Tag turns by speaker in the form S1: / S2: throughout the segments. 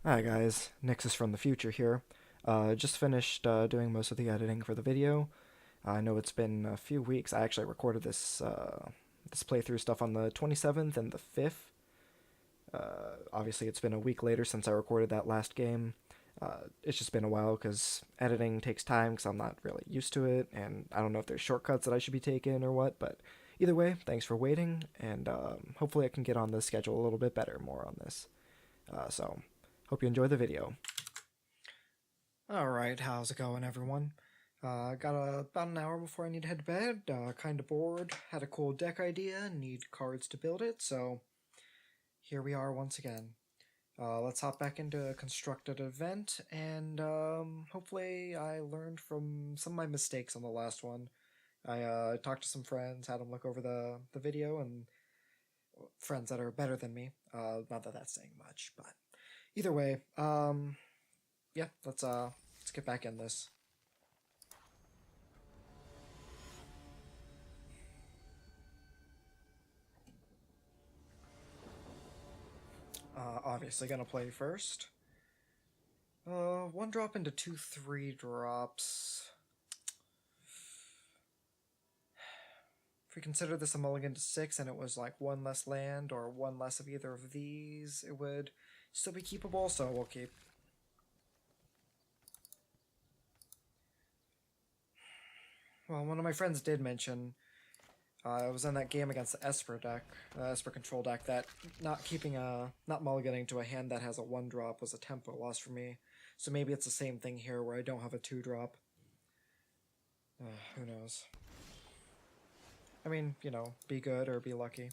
S1: Hi guys, Nyxus from the future here. Just finished doing most of the editing for the video. I know it's been a few weeks. I actually recorded this playthrough stuff on the 27th and the 5th. Obviously, it's been a week later since I recorded that last game. It's just been a while because editing takes time because I'm not really used to it, and I don't know if there's shortcuts that I should be taking or what. But either way, thanks for waiting, and hopefully I can get on the schedule a little bit better more on this. So, hope you enjoy the video. Alright, how's it going, everyone? Got about an hour before I need to head to bed. Kinda bored, had a cool deck idea, need cards to build it, so here we are once again. Let's hop back into constructed event, and hopefully I learned from some of my mistakes on the last one. I talked to some friends, had them look over the video, and friends that are better than me. Not that that's saying much, but either way, yeah, let's get back in this. Obviously gonna play first. One drop into 2/3 drops. If we consider this a mulligan to 6 and it was like one less land or one less of either of these, it would still be keepable, so we'll keep. Well, one of my friends did mention I was in that game against the Esper deck, Esper Control deck, that not mulliganing to a hand that has a 1-drop was a tempo loss for me. So maybe it's the same thing here where I don't have a 2-drop. Who knows? I mean, you know, be good or be lucky.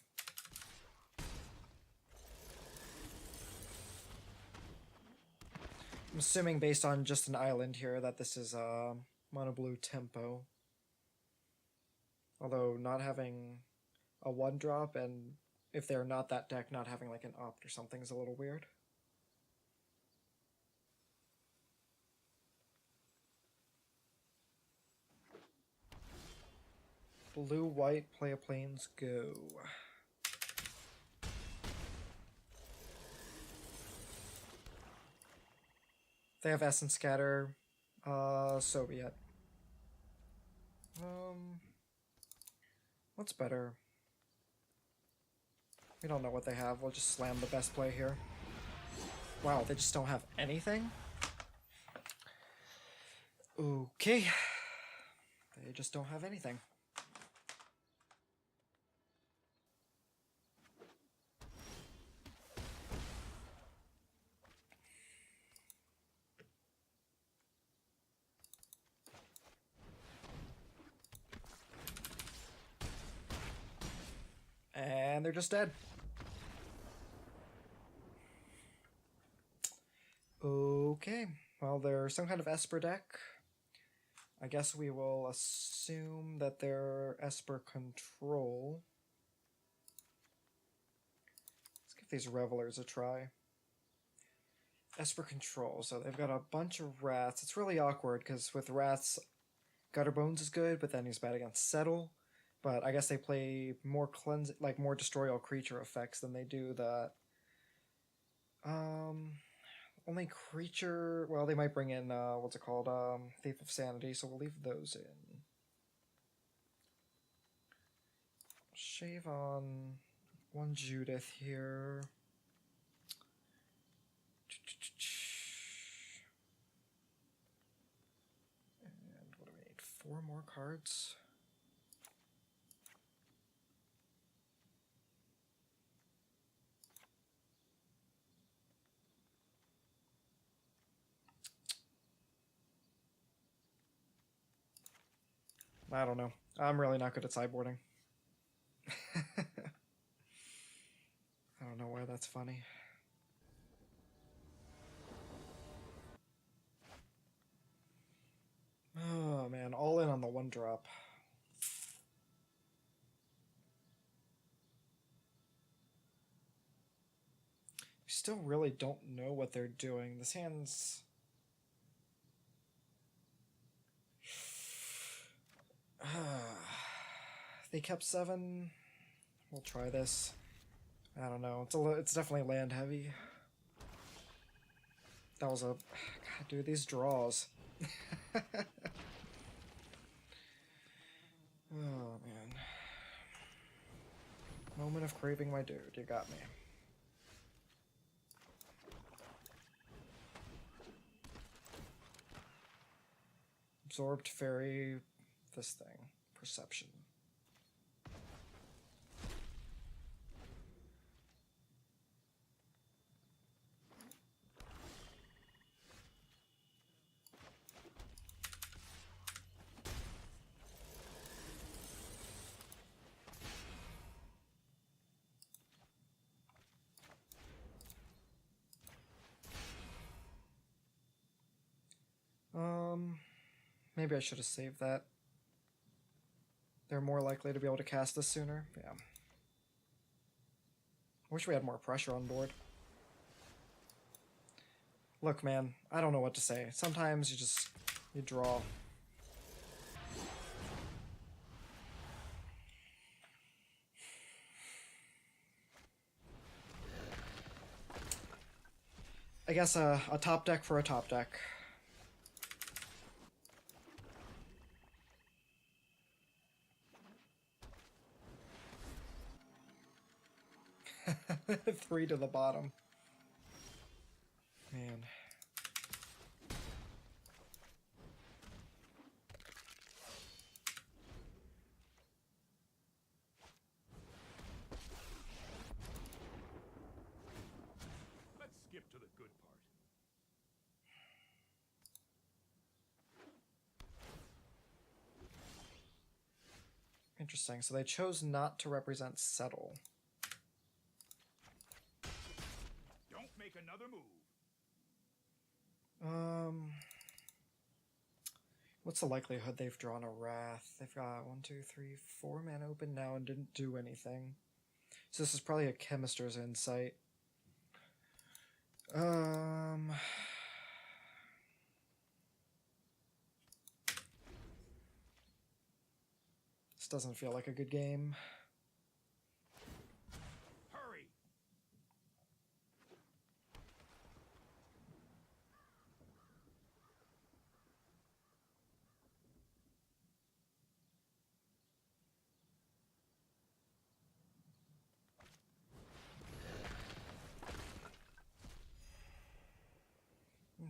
S1: I'm assuming based on just an island here that this is mono blue tempo. Although not having a 1-drop, and if they're not that deck, not having like an opt or something is a little weird. Blue, white, play a planes, go. They have Essence Scatter, so be it. What's better? We don't know what they have. We'll just slam the best play here. Wow, they just don't have anything? Okay. They just don't have anything. And they're just dead. Okay, well, they're some kind of Esper deck. I guess we will assume that they're Esper Control. Let's give these Revelers a try. Esper Control, so they've got a bunch of rats. It's really awkward, because with rats, Gutterbones is good, but then he's bad against Settle. But I guess they play more more destroy all creature effects than they do that. Only creature. Well, they might bring in what's it called? Thief of Sanity. So we'll leave those in. Shave on one Judith here. And what do we need? 4 more cards. I don't know. I'm really not good at sideboarding. I don't know why that's funny. Oh man, all in on the 1-drop. We still really don't know what they're doing. This hand's... They kept 7. We'll try this. I don't know. It's definitely land heavy. That was a... God, dude, these draws. Oh, man. Moment of craving, my dude. You got me. Absorbed fairy... this thing. Perception. Maybe I should have saved that. They're more likely to be able to cast this sooner. Yeah. Wish we had more pressure on board. Look, man, I don't know what to say. Sometimes you draw. I guess a top deck for a top deck. Three to the bottom. Man.
S2: Let's skip to the good part.
S1: Interesting. So they chose not to represent settle.
S2: Don't make another move.
S1: What's the likelihood they've drawn a Wrath? They've got 1, 2, 3, 4 mana open now and didn't do anything. So this is probably a Chemister's Insight. This doesn't feel like a good game.
S2: Hurry.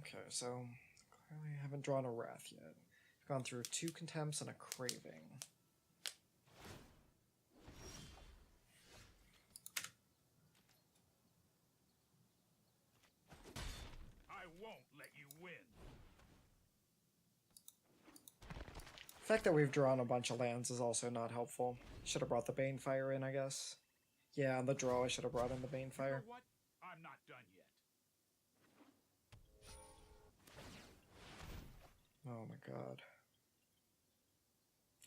S1: Okay, so clearly haven't drawn a Wrath yet. I've gone through 2 Contempts and a Craving.
S2: I won't let you win.
S1: The fact that we've drawn a bunch of lands is also not helpful. Should have brought the Banefire in, I guess. Yeah, on the draw I should have brought in the Banefire.
S2: You know what? I'm not done yet.
S1: Oh my god.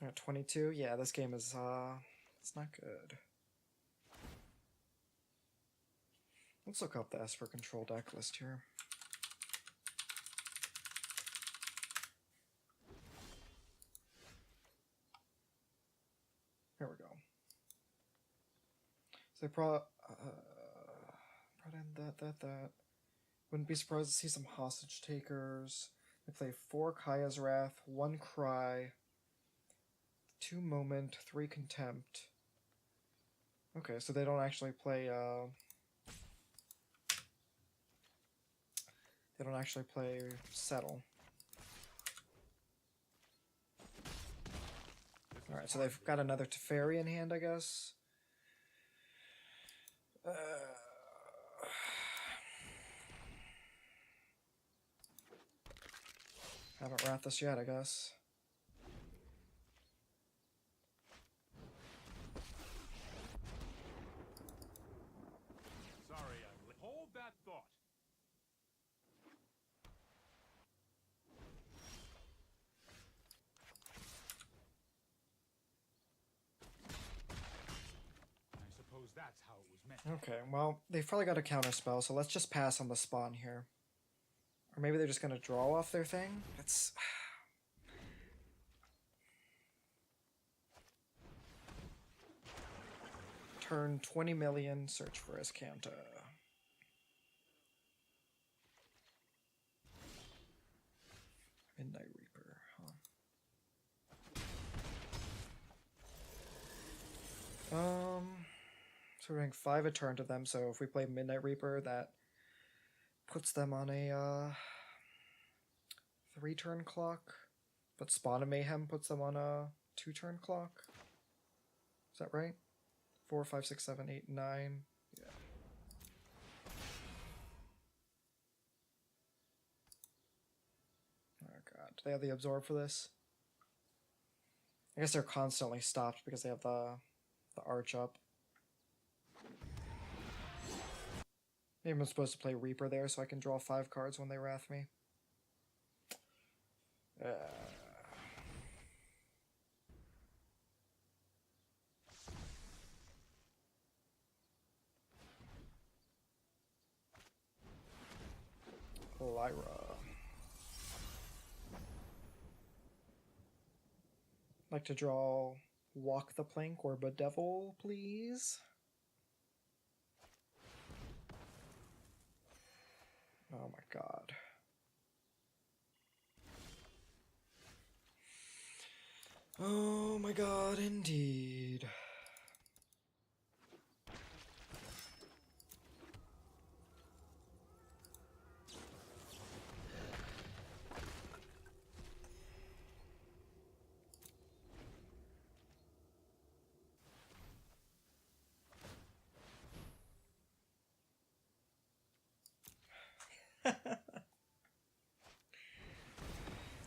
S1: At 22? Yeah, this game is, it's not good. Let's look up the Esper Control deck list here. Here we go. So they brought in that. Wouldn't be surprised to see some Hostage Takers. They play 4 Kaya's Wrath, 1 Cry, 2 Moment, 3 Contempt. Okay, so they don't actually play, Settle. Alright, so they've got another Teferi in hand, I guess. Haven't wrapped this yet, I guess.
S2: Sorry, hold that thought. I suppose that's how it was meant.
S1: Okay, well, they've probably got a counterspell, so let's just pass on the spawn here. Or maybe they're just going to draw off their thing? That's... Turn 20 million, search for Escanta. Midnight Reaper, huh? So we're doing 5 a turn to them, so if we play Midnight Reaper, that puts them on a 3-turn clock, but Spawn of Mayhem puts them on a 2-turn clock. Is that right? 4, 5, 6, 7, 8, 9. Yeah. Oh god, do they have the absorb for this? I guess they're constantly stopped because they have the arch up. Maybe I'm supposed to play Reaper there so I can draw 5 cards when they wrath me. Lyra. Like to draw Walk the Plank or Bedevil, please? Oh my god. Oh my god, indeed.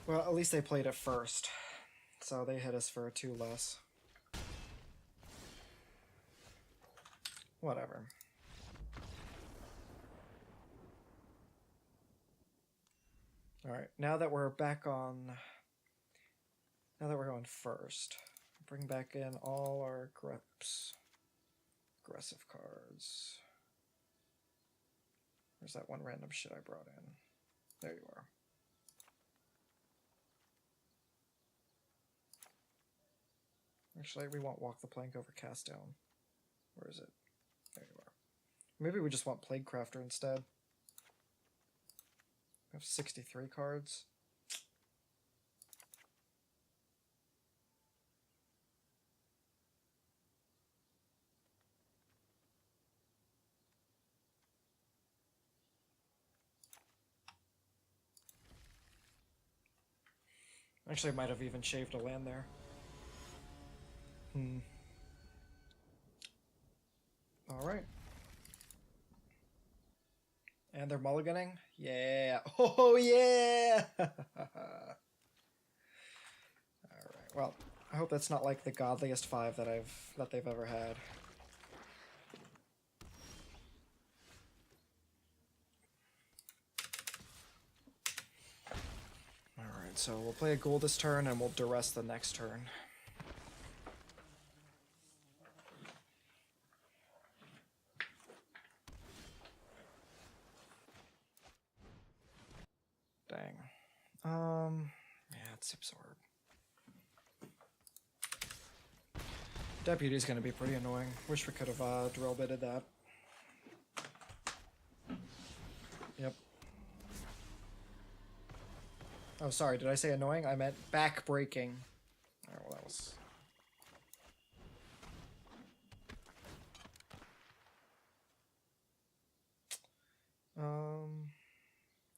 S1: Well, at least they played it first, so they hit us for 2 less. Whatever. Alright, now that we're back on... Now that we're going first, bring back in all our aggressive cards. Where's that one random shit I brought in? There you are. Actually, we want Walk the Plank over Cast Down. Where is it? There you are. Maybe we just want Plague Crafter instead. We have 63 cards. Actually, I might have even shaved a land there. Alright. And they're mulliganing? Yeah. Oh, yeah! Alright, well, I hope that's not like the godliest 5 that they've ever had. Alright, so we'll play a Ghoul this turn and we'll duress the next turn. Dang. Yeah, it's absorb. Deputy's gonna be pretty annoying. Wish we could have drill bitted that. Yep. Oh, sorry, did I say annoying? I meant back-breaking. Alright, well that was...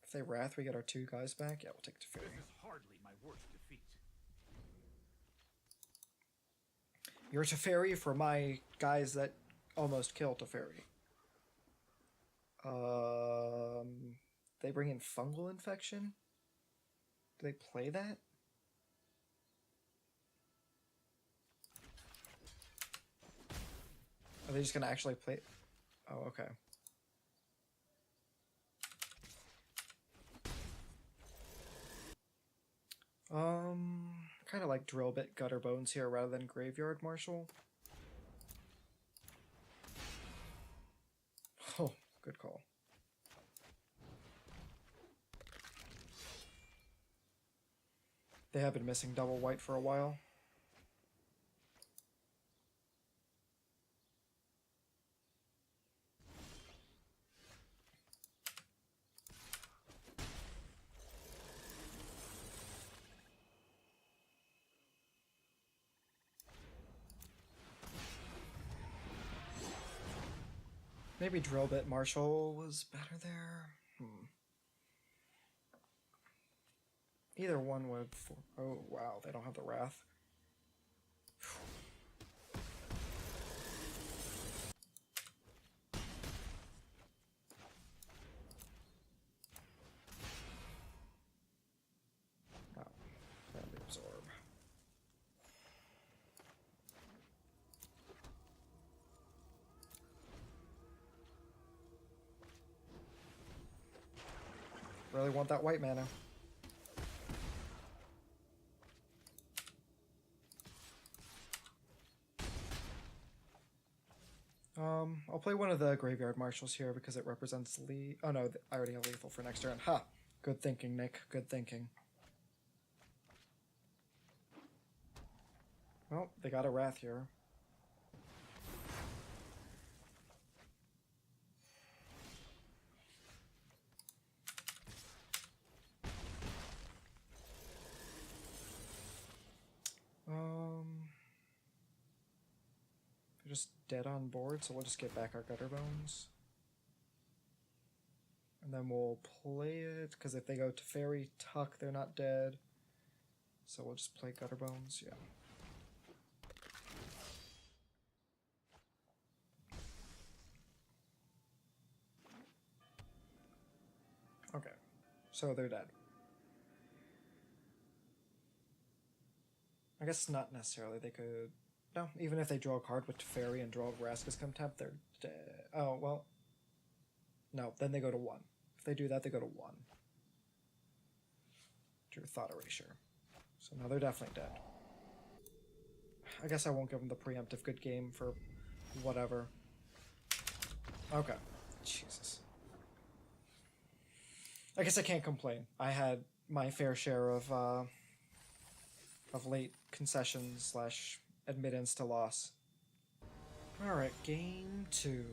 S1: If they wrath, we get our 2 guys back. Yeah, we'll take Teferi.
S2: This is hardly my worst defeat.
S1: You're Teferi for my guys that almost killed Teferi. They bring in fungal infection? Do they play that? Are they just gonna actually play? Oh, okay. Kind of like drill bit gutter bones here rather than graveyard marshal. Oh, good call. They have been missing double white for a while. Maybe Drill Bit Marshall was better there. Either one would... Oh, wow, they don't have the Wrath. Oh, that'll be Absorb. Really want that white mana. I'll play one of the Graveyard Marshals here because it represents oh no, I already have lethal for next turn. Ha! Good thinking, Nick. Good thinking. Well, they got a Wrath here. They're just dead on board, so we'll just get back our Gutter Bones. And then we'll play it, because if they go to Fairy Tuck, they're not dead. So we'll just play Gutter Bones, yeah. Okay, so they're dead. I guess not necessarily. They could... No, even if they draw a card with Teferi and draw Vraska's Contempt, they're dead. Oh, well... No, then they go to 1. If they do that, they go to 1. Drew Thought Erasure. So now they're definitely dead. I guess I won't give them the preemptive good game for whatever. Okay. Jesus. I guess I can't complain. I had my fair share of late concessions / admittance to loss. Alright, game 2.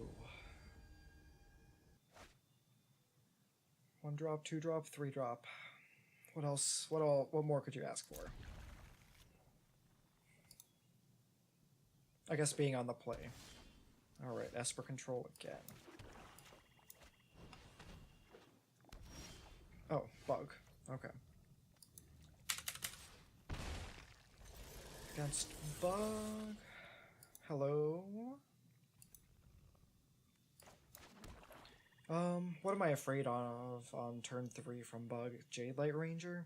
S1: 1 drop, 2 drop, 3 drop. What else? What more could you ask for? I guess being on the play. Alright, Esper Control again. Oh, Bug. Okay. Against Bug. Hello. What am I afraid of on turn 3 from Bug? Jade Light Ranger?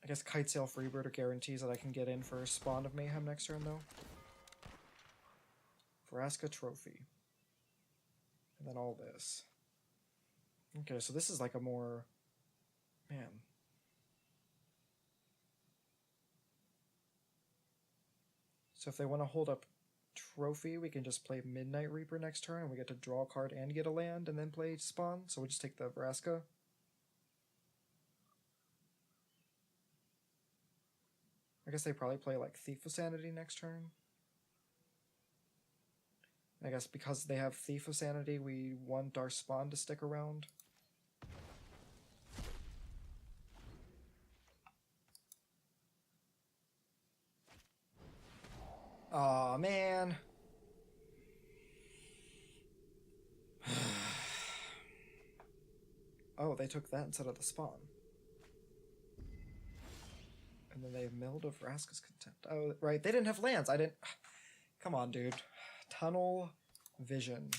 S1: I guess Kitesail Freebird guarantees that I can get in for Spawn of Mayhem next turn, though. Vraska Trophy. And then all this. Okay, so this is like a more... Man. So if they want to hold up Trophy, we can just play Midnight Reaper next turn, and we get to draw a card and get a land, and then play Spawn. So we'll just take the Vraska. I guess they probably play like Thief of Sanity next turn. I guess because they have Thief of Sanity, we want our Spawn to stick around. Aw, man. Oh, they took that instead of the Spawn. And then they milled of Vraska's Contempt. Oh, right, they didn't have lands. I didn't... Come on, dude. Tunnel Vision.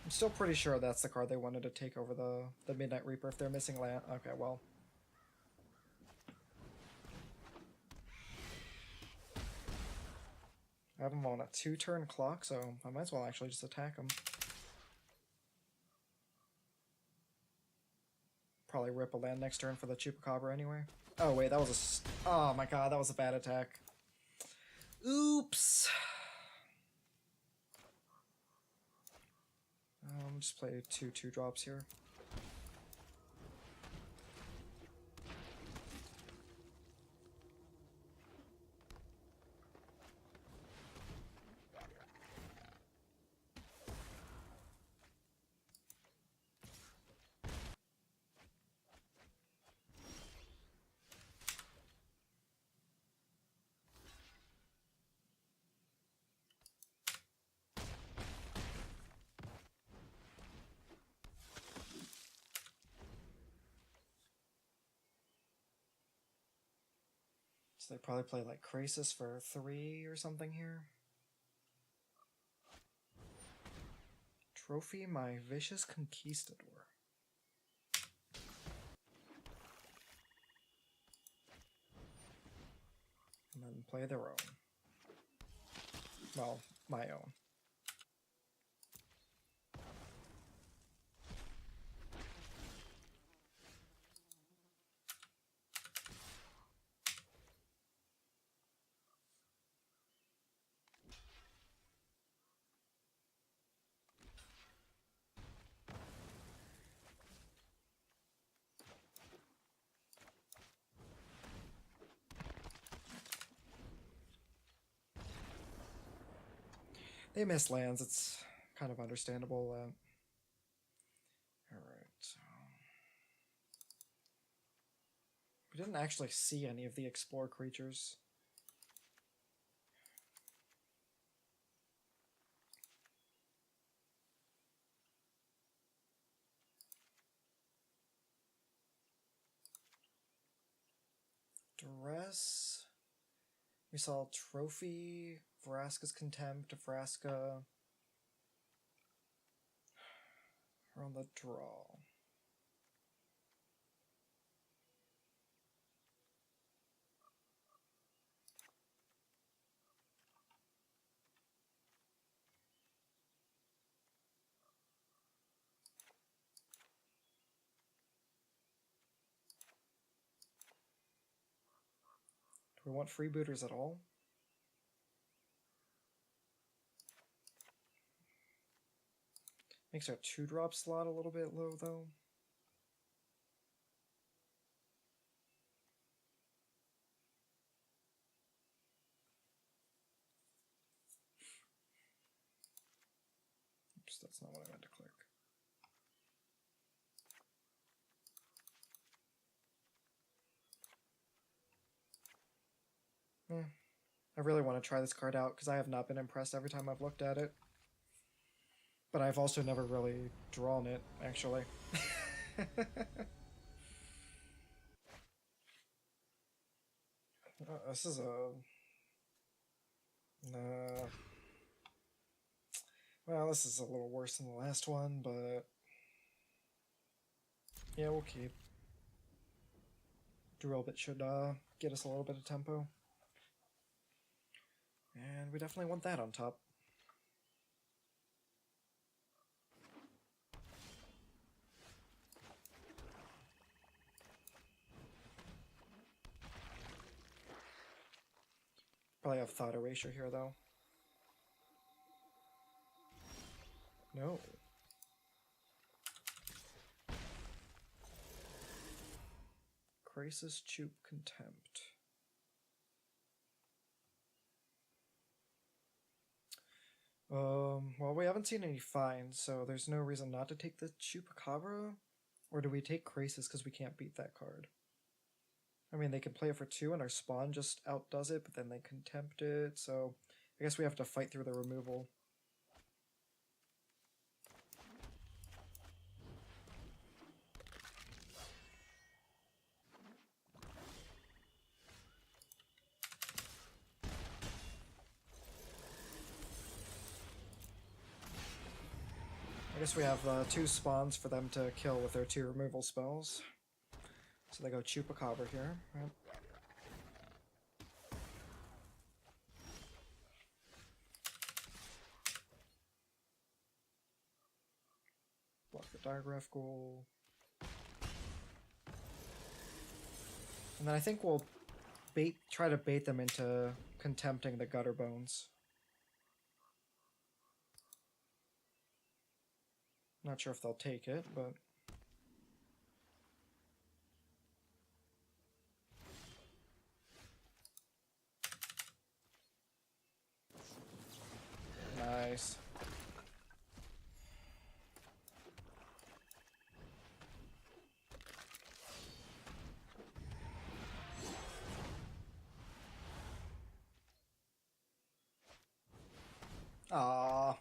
S1: I'm still pretty sure that's the card they wanted to take over the Midnight Reaper if they're missing land. Okay, well. I have them on a 2-turn clock, so I might as well actually just attack them. Probably rip a land next turn for the Chupacabra anyway. Oh wait, that was a... Oh my god, that was a bad attack. Oops! Just play 2 2-drops here. So they probably play like Krasis for 3 or something here. Trophy my Vicious Conquistador. And then play their own. Well, my own. They miss lands, it's kind of understandable. Alright, so... We didn't actually see any of the explore creatures. Duress. We saw Trophy, Vraska's Contempt, Vraska. We're on the draw. Do we want freebooters at all? Makes our 2-drop slot a little bit low, though. Oops, that's not what I meant to click. I really want to try this card out because I have not been impressed every time I've looked at it. But I've also never really drawn it, actually. This is a... well, this is a little worse than the last one, but... yeah, we'll keep. Drill bit should get us a little bit of tempo. And we definitely want that on top. Probably have Thought Erasure here, though. No. Krasis, Choop, Contempt. Well, we haven't seen any finds, so there's no reason not to take the Chupacabra. Or do we take Krasis because we can't beat that card? I mean, they can play it for 2 and our spawn just outdoes it, but then they contempt it, so I guess we have to fight through the removal. I guess we have 2 spawns for them to kill with their 2 removal spells. So they go Chupacabra here. Right? Block the Digraph Ghoul. And then I think we'll try to bait them into contempting the Gutter Bones. Not sure if they'll take it, but... nice. Aww.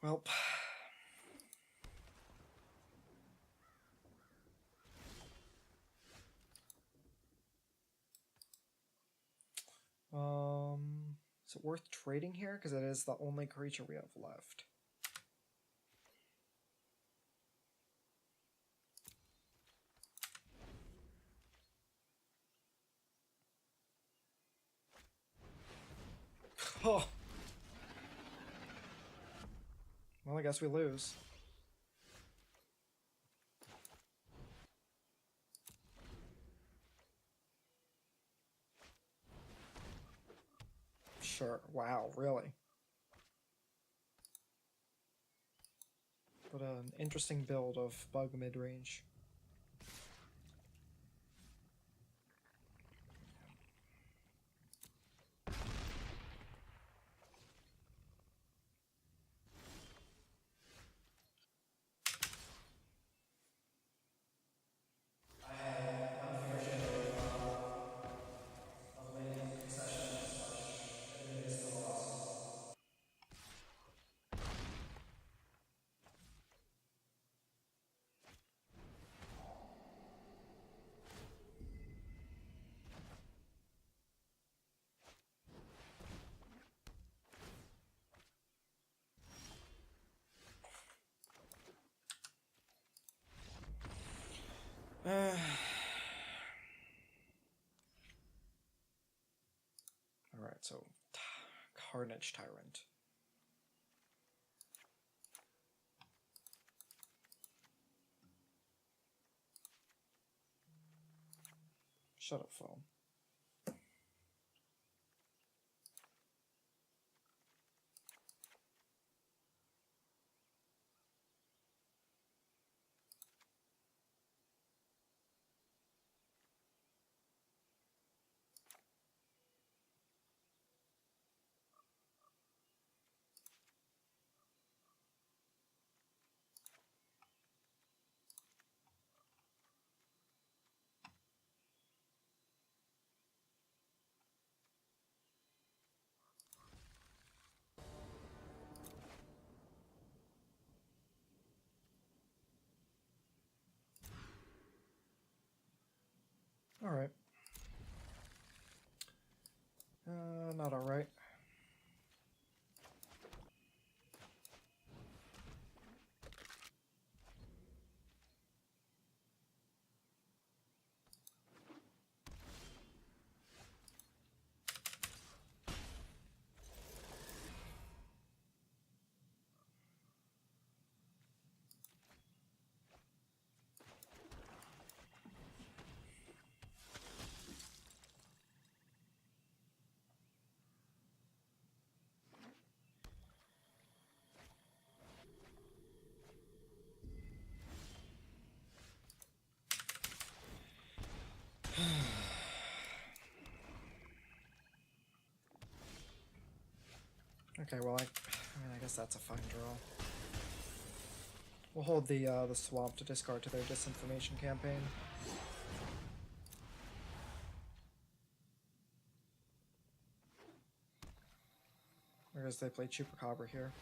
S1: Well. it worth trading here? Because it is the only creature we have left. Oh. Well, I guess we lose. Sure. Wow, really? What an interesting build of bug midrange. I had an unfair share of late concessions / admittance to loss. Alright, so Carnage Tyrant. Shut up, phone. Alright. Not alright. Okay, well, I mean, I guess that's a fine draw. We'll hold the swamp to discard to their disinformation campaign. I guess they play Chupacabra here.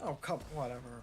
S1: Oh, come, whatever.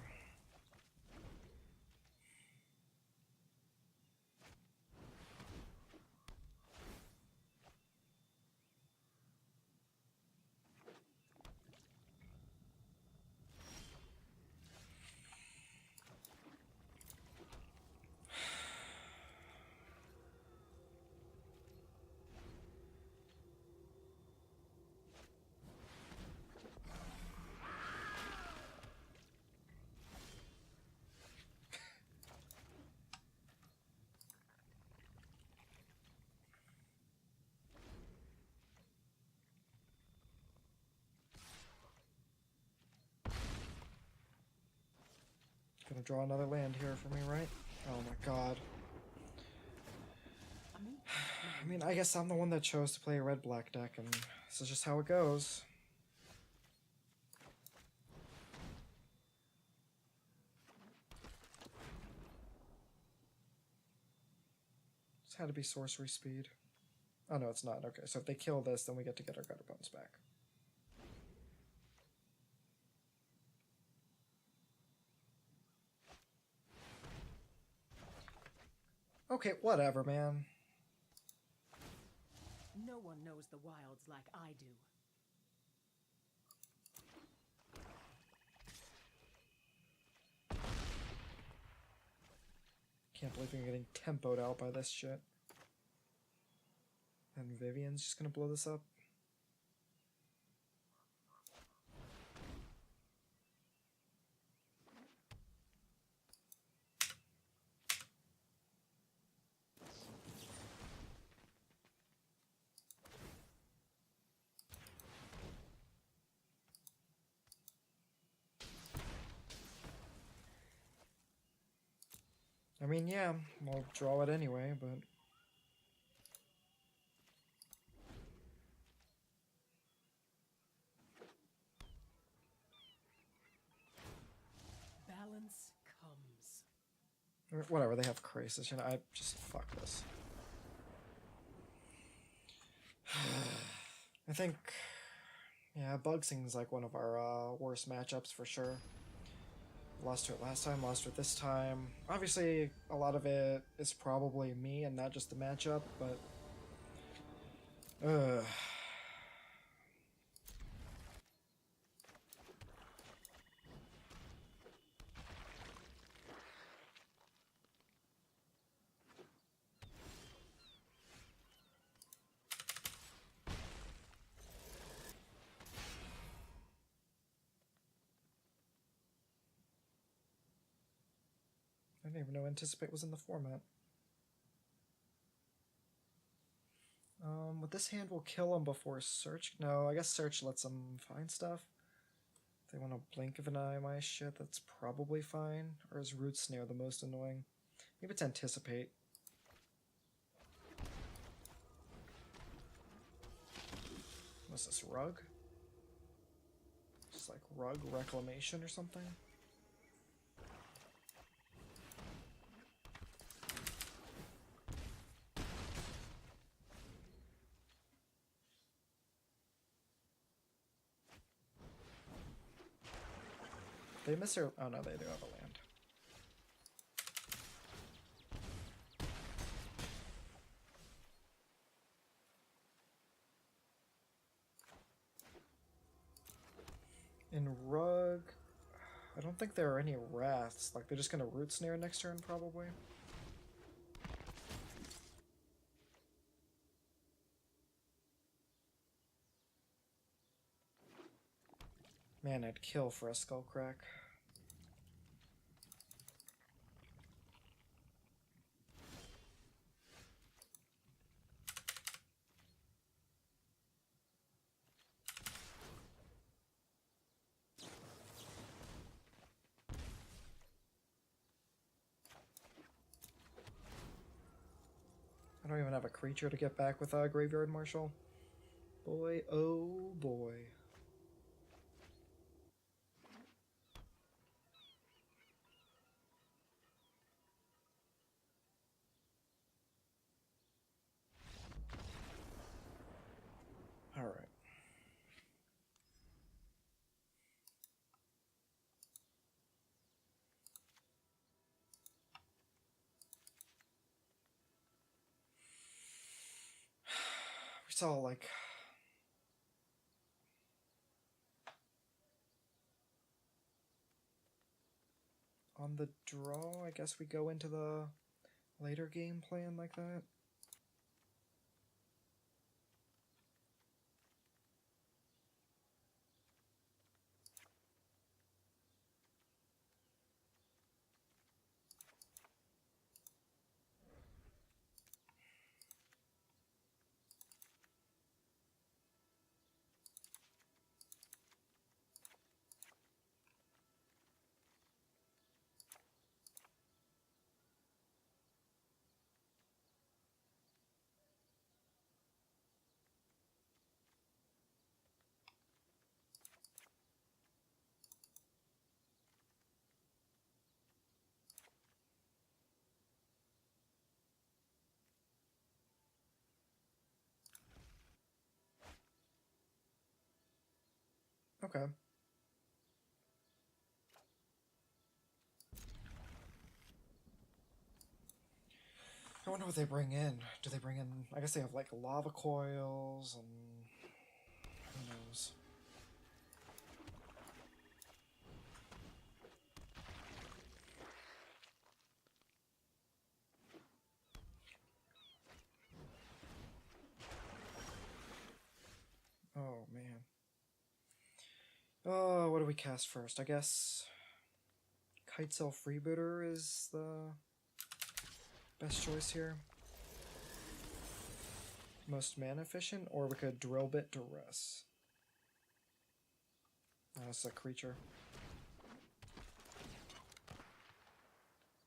S1: gonna draw another land here for me, right? Oh my god. I mean, I guess I'm the one that chose to play a red-black deck, and this is just how it goes. It's had to be sorcery speed. Oh no, it's not. Okay, so if they kill this, then we get to get our gutter bones back. Okay, whatever, man.
S3: No one knows the wilds like I do.
S1: Can't believe I'm getting tempoed out by this shit. And Vivian's just gonna blow this up. I mean, yeah, we'll draw it anyway, but...
S3: Balance comes.
S1: Or whatever, they have crisis, you know, I just... fuck this. I think... yeah, Bug Sing's like one of our worst matchups for sure. Lost to it last time, lost to it this time. Obviously, a lot of it is probably me and not just the matchup, but... I didn't even know Anticipate was in the format. With this hand, we'll kill him before Search. No, I guess Search lets him find stuff. If they want to blink of an eye my shit, that's probably fine. Or is Root Snare the most annoying? Maybe it's Anticipate. What's this, Rug? Just like Rug Reclamation or something? They miss their... oh no, they do have a land. In Rug... I don't think there are any Wraths. Like, they're just gonna Root Snare next turn, probably. Man, I'd kill for a Skullcrack. I don't even have a creature to get back with Graveyard Marshal. Boy, oh boy. Alright. We saw, like... on the draw, I guess we go into the later game plan like that. Okay. I wonder what they bring in. Do they bring in... I guess they have, like, lava coils and... who knows? Oh, man. Oh, what do we cast first? I guess... Kitesail Freebooter is the best choice here. Most mana efficient, or we could Drill Bit Duress. That's a creature.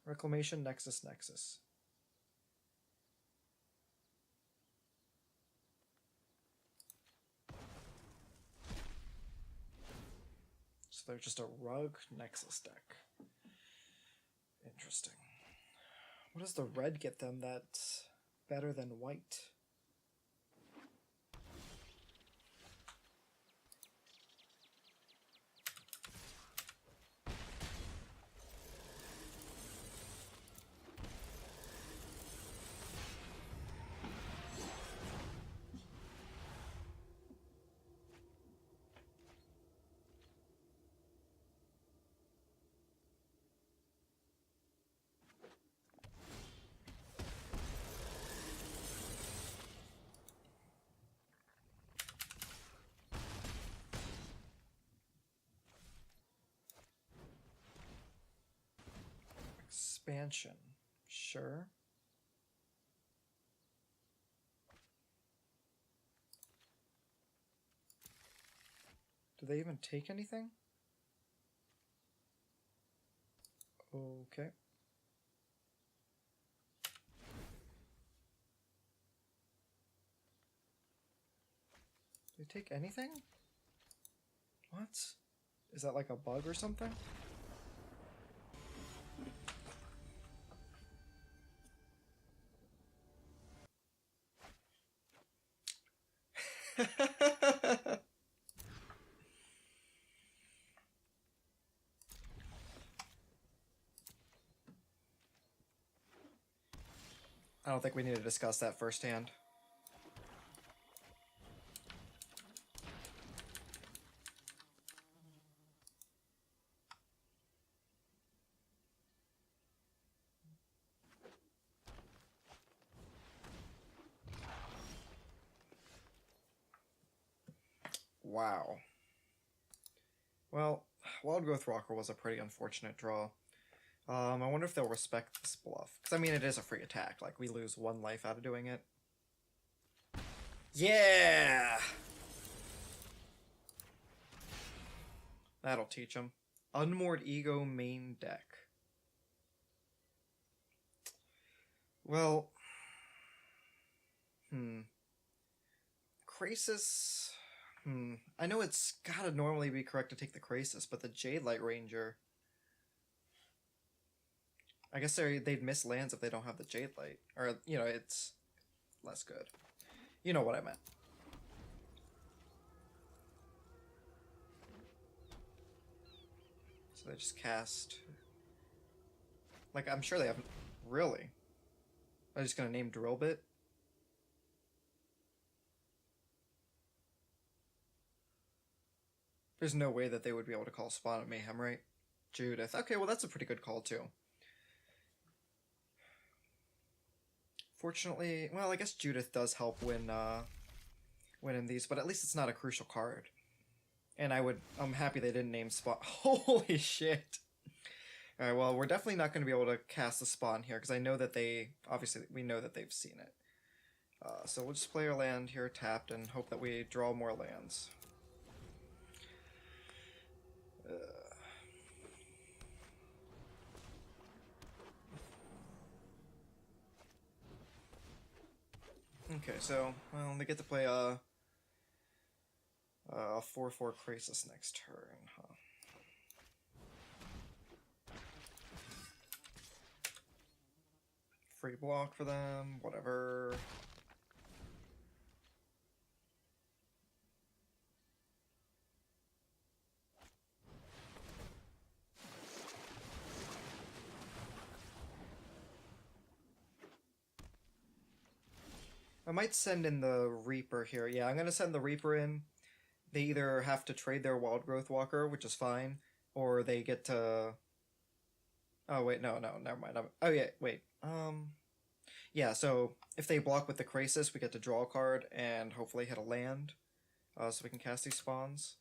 S1: Reclamation, Nyxus. So they're just a rug Nyxus deck. Interesting. What does the red get them that's better than white? Expansion. Sure. Do they even take anything? Okay. Do they take anything? What? Is that like a bug or something? I don't think we need to discuss that firsthand. Wow. Well, Wild Growth Rocker was a pretty unfortunate draw. I wonder if they'll respect this bluff. Because, I mean, it is a free attack. Like, we lose 1 life out of doing it. Yeah! That'll teach them. Unmoored Ego main deck. Well... Krasis... I know it's gotta normally be correct to take the Krasis, but the Jadelight Ranger... I guess they'd miss lands if they don't have the Jadelight. Or, you know, it's less good. You know what I meant. So they just cast... Like, I'm sure they haven't... Really? I'm just gonna name Drill Bit? There's no way that they would be able to call Spawn of Mayhem, right? Judith. Okay, well that's a pretty good call, too. Fortunately, well, I guess Judith does help win in these, but at least it's not a crucial card. And I'm happy they didn't name Spawn. Holy shit! Alright, well, we're definitely not going to be able to cast the Spawn here, because I know that we know that they've seen it. So we'll just play our land here tapped and hope that we draw more lands. Okay, so, well, they get to play a 4/4 Krasis next turn, huh? Free block for them, whatever. I might send in the Reaper here. Yeah, I'm gonna send the Reaper in. They either have to trade their Wild Growth Walker, which is fine, or they get to... Oh, wait, no, never mind. Oh, yeah, wait. Yeah, so if they block with the Krasis, we get to draw a card and hopefully hit a land, so we can cast these spawns.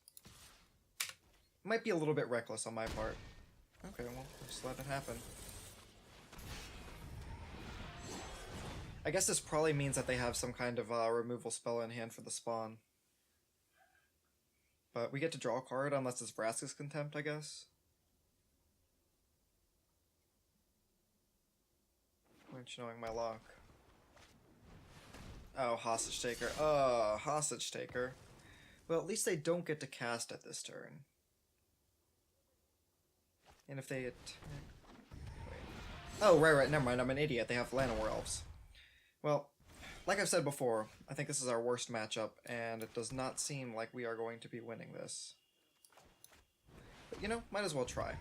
S1: Might be a little bit reckless on my part. Okay, well, just let it happen. I guess this probably means that they have some kind of removal spell in hand for the spawn. But we get to draw a card unless it's Vraska's Contempt, I guess. Which, knowing my luck. Oh, Hostage Taker. Hostage Taker. Well, at least they don't get to cast at this turn. And if they attack... Wait. Oh, right, never mind, I'm an idiot. They have Llanowar Elves. Well, like I've said before, I think this is our worst matchup, and it does not seem like we are going to be winning this. But, you know, might as well try.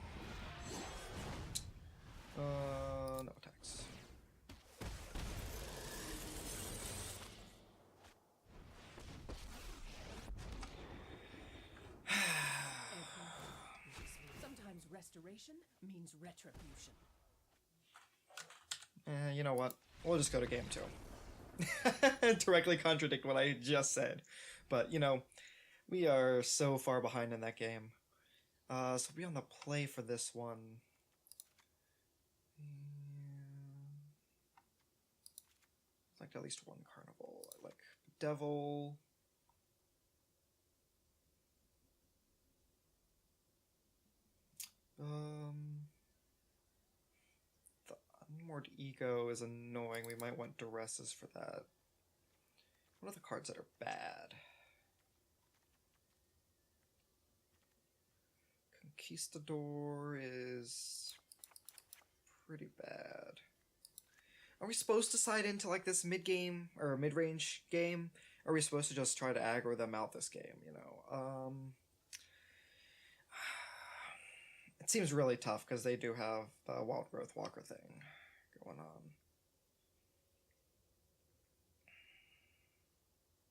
S1: No attacks.
S3: Sometimes restoration means retribution.
S1: You know what? We'll just go to game 2. Directly contradict what I just said. But, you know, we are so far behind in that game. So we'll be on the play for this one. I'd like at least one Carnival. I like Devil. The Unmoored Ego is annoying. We might want Duresses for that. What are the cards that are bad? Conquistador is pretty bad. Are we supposed to side into like this mid-game or mid-range game? Or are we supposed to just try to aggro them out this game, you know? It seems really tough because they do have the Wild Growth Walker thing going on.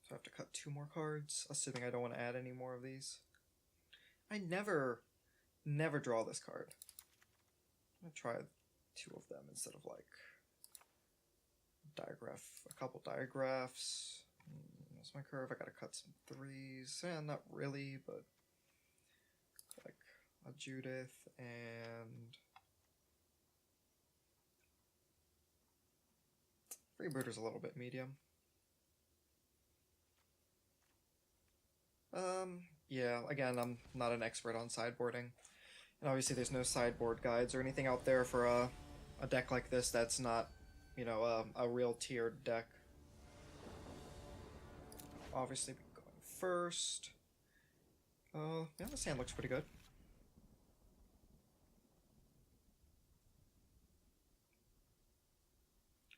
S1: So I have to cut 2 more cards, assuming I don't want to add any more of these. I never draw this card. I'm going to try 2 of them instead of like a couple digraphs. That's my curve. I gotta cut some 3s. Not really, but like a Judith and Freebooter's a little bit medium. Yeah, again, I'm not an expert on sideboarding. And obviously there's no sideboard guides or anything out there for a deck like this that's not, you know, a real tiered deck. Obviously going first. Yeah, this hand looks pretty good.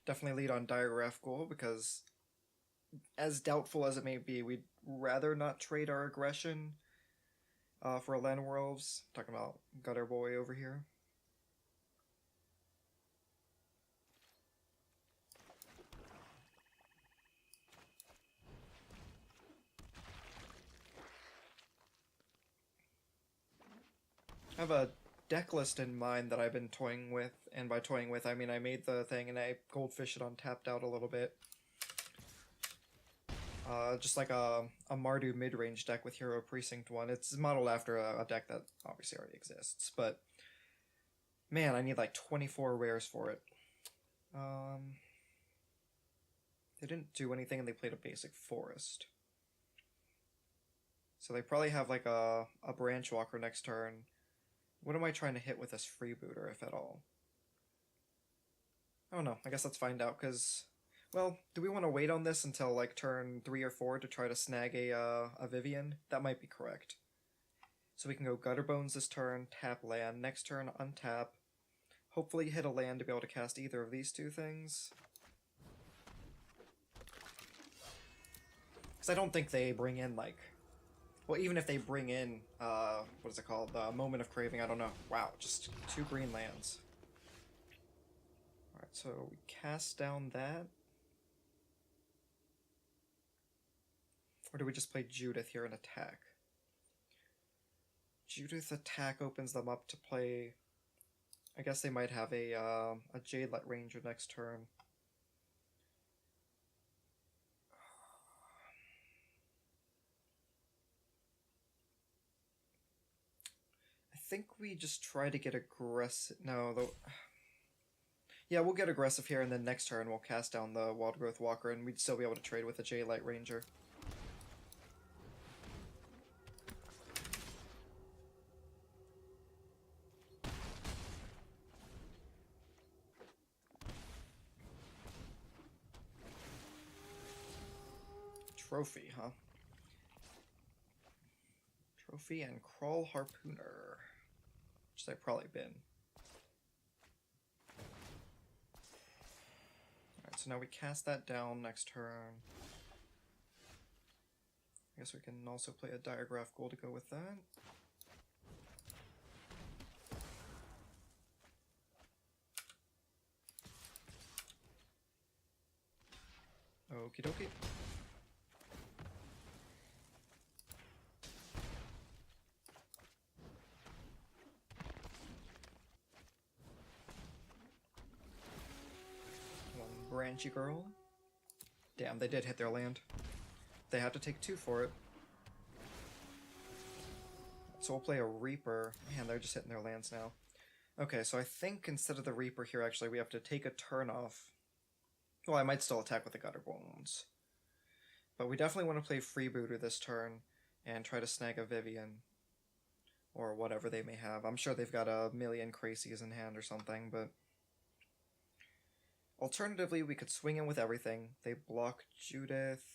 S1: Definitely lead on Diagraph Ghoul because, as doubtful as it may be, we'd rather not trade our aggression for a Llanowar Elves. Talking about Gutter Boy over here. I have a deck list in mind that I've been toying with, and by toying with, I mean I made the thing and I goldfish it on tapped out a little bit. Just like a Mardu mid-range deck with Hero Precinct 1. It's modeled after a deck that obviously already exists, but man, I need like 24 rares for it. They didn't do anything and they played a basic forest. So they probably have like a Branch Walker next turn. What am I trying to hit with this Freebooter, if at all? I don't know. I guess let's find out, because... Well, do we want to wait on this until, like, turn 3 or 4 to try to snag a Vivian? That might be correct. So we can go Gutter Bones this turn, tap land, next turn untap. Hopefully hit a land to be able to cast either of these 2 things. Because I don't think they bring in, like... Well, even if they bring in, what is it called? The Moment of Craving, I don't know. Wow, just 2 green lands. Alright, so we cast down that. Or do we just play Judith here and attack? Judith attack opens them up to play... I guess they might have a Jadelight Ranger next turn. I think we just try to get aggressive... No, though... Yeah, we'll get aggressive here, and then next turn we'll cast down the Wild Growth Walker, and we'd still be able to trade with a Jadelight Ranger. Trophy, huh? Trophy and Crawl Harpooner, which they've probably been. Alright, so now we cast that down next turn. I guess we can also play a Diagraph Goal to go with that. Okie dokie. Branchy Girl. Damn, they did hit their land. They had to take 2 for it. So we'll play a Reaper. Man, they're just hitting their lands now. Okay, so I think instead of the Reaper here, actually, we have to take a turn off. Well, I might still attack with the Gutter Bones. But we definitely want to play Freebooter this turn and try to snag a Vivian. Or whatever they may have. I'm sure they've got a million Crazies in hand or something, but... Alternatively, we could swing in with everything. They block Judith,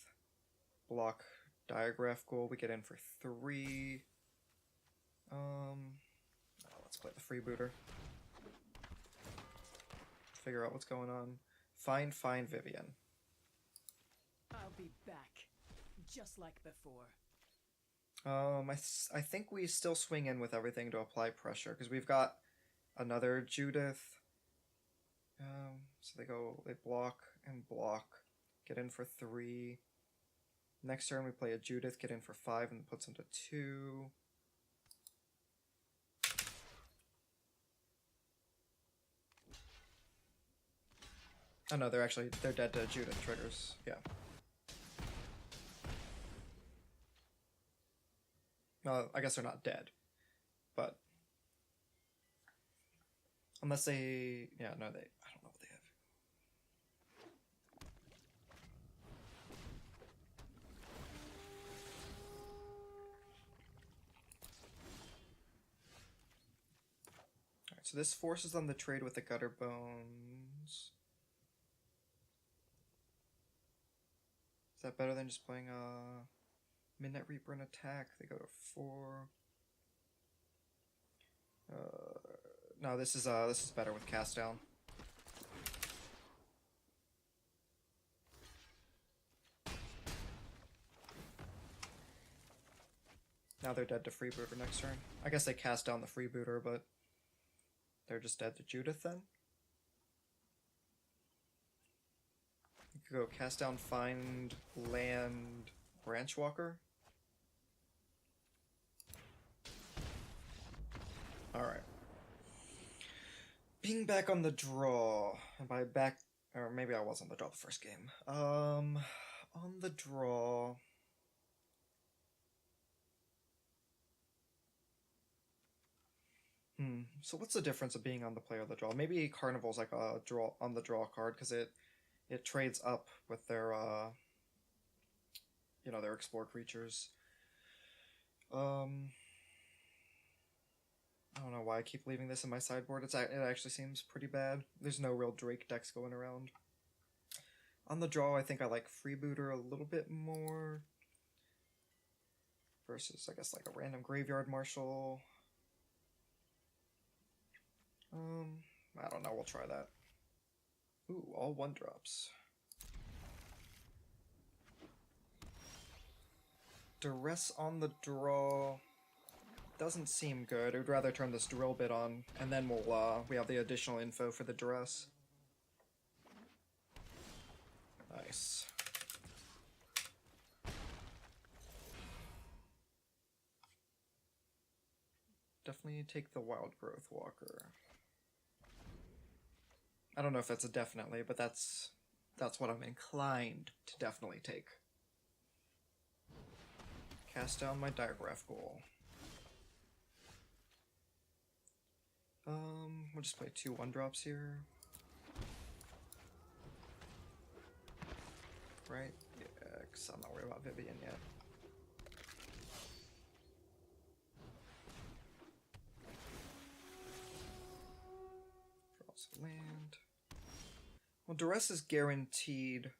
S1: block Diagraph Goal, we get in for 3. Let's play the Freebooter. Figure out what's going on. Find Vivian.
S3: I'll be back, just like before.
S1: I think we still swing in with everything to apply pressure, because we've got another Judith. So they block and block, get in for 3. Next turn we play a Judith, get in for 5, and puts them to 2. Oh no, they're dead to Judith triggers, yeah. I guess they're not dead, but... Unless they... Yeah, no, I don't know what they have. Alright, so this forces them to trade with the Gutter Bones. Is that better than just playing a Midnight Reaper and attack? They go to 4. No, this is better with cast down. Now they're dead to Freebooter next turn. I guess they cast down the Freebooter, but they're just dead to Judith then. You could go cast down, find land, Branchwalker. Alright. Being back on the draw, and by back, or maybe I was on the draw the first game. On the draw... So what's the difference of being on the play or the draw? Maybe Carnival's like a draw on the draw card, because it trades up with their, their explore creatures. I don't know why I keep leaving this in my sideboard. It actually seems pretty bad. There's no real Drake decks going around. On the draw, I think I like Freebooter a little bit more. Versus, I guess, like a random Graveyard Marshal. I don't know, we'll try that. Ooh, all 1-drops. Duress on the draw... doesn't seem good. I'd rather turn this drill bit on, and then we have the additional info for the Duress. Nice. definitely take the Wild Growth Walker. I don't know if that's a definitely, but that's what I'm inclined to definitely take. Cast down my Digraph Ghoul. We'll just play 2 1-drops here. Right? Yeah, because I'm not worried about Vivian yet. Draws a land. Well, Duress is guaranteed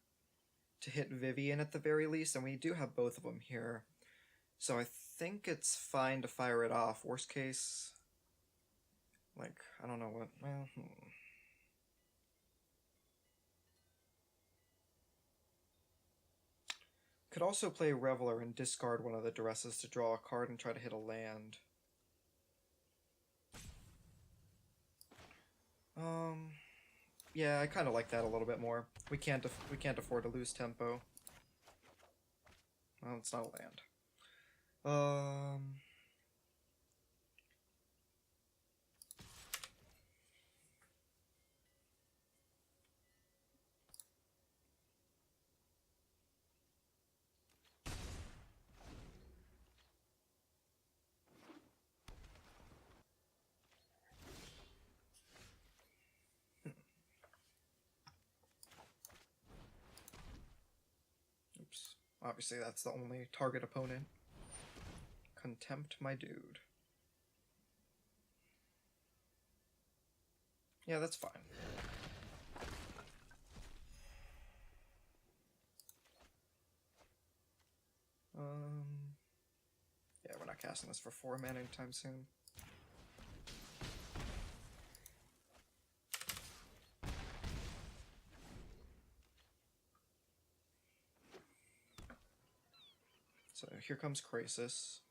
S1: to hit Vivian at the very least, and we do have both of them here. So I think it's fine to fire it off. Worst case, like, I don't know what, well, Could also play Reveler and discard one of the Duresses to draw a card and try to hit a land. Yeah, I kind of like that a little bit more. We can't afford to lose tempo. Well, it's not a land. Oops. Obviously, that's the only target opponent. Contempt my dude. Yeah, that's fine. Yeah, we're not casting this for 4 mana anytime soon. So here comes Krasis.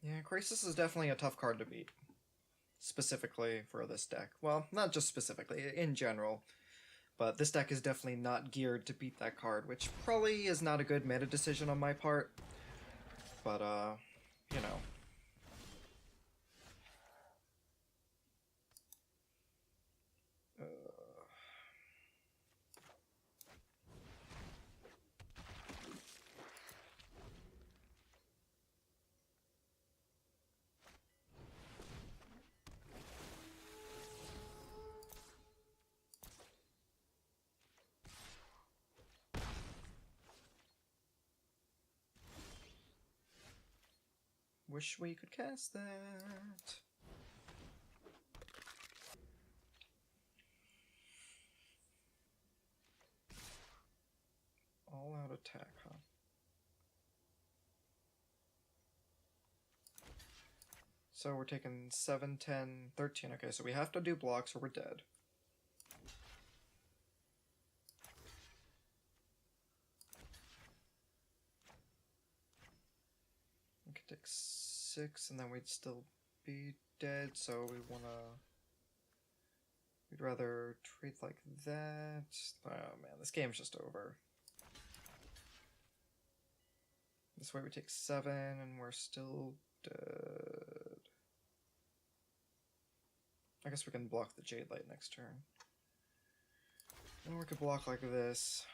S1: Yeah, Krasis is definitely a tough card to beat. Specifically for this deck. Well, not just specifically, in general. But this deck is definitely not geared to beat that card, which probably is not a good meta decision on my part. But, you know. Wish we could cast that. All out attack, huh? So we're taking 7, 10, 13. Okay, so we have to do blocks or we're dead. We could take 6 and then we'd still be dead, so we wanna... We'd rather treat like that. Oh man, this game's just over. This way we take 7 and we're still dead. I guess we can block the Jade Light next turn. And we could block like this.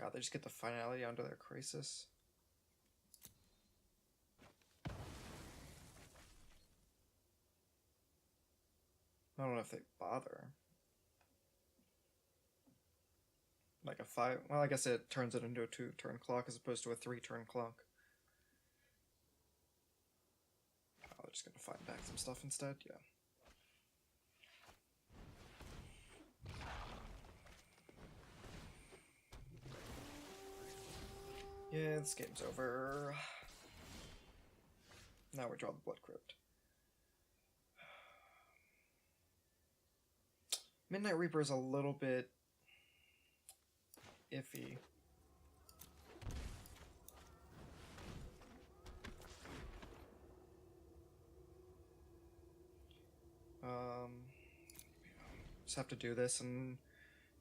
S1: God, they just get the finality onto their Krasis. I don't know if they bother. Like a 5... Well, I guess it turns it into a 2-turn clock as opposed to a 3-turn clock. Oh, they're just gonna find back some stuff instead? Yeah. Yeah, this game's over. Now we draw the Blood Crypt. Midnight Reaper is a little bit iffy. Just have to do this and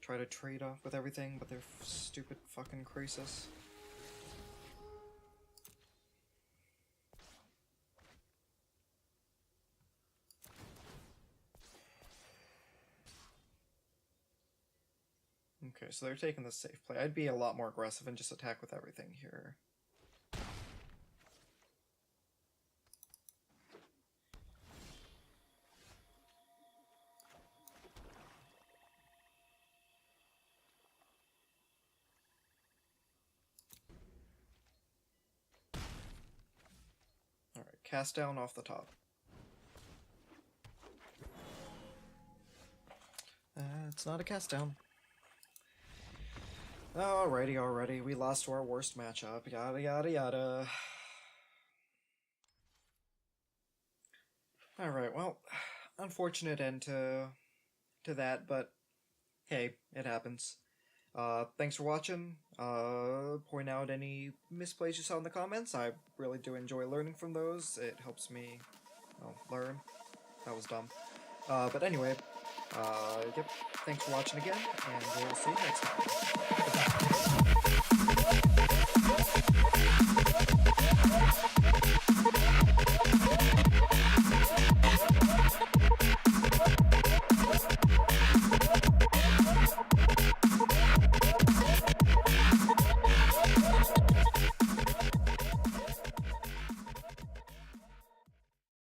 S1: try to trade off with everything, but they're stupid fucking Croesus. Okay, so they're taking the safe play. I'd be a lot more aggressive and just attack with everything here. Alright, cast down off the top. It's not a cast down. Alrighty, we lost to our worst matchup, yada yada yada. Alright, well, unfortunate end to that, but hey, it happens. Thanks for watching. Point out any misplays you saw in the comments. I really do enjoy learning from those. It helps me, learn. That was dumb. But anyway, yep, thanks for watching again, and we'll see you next time.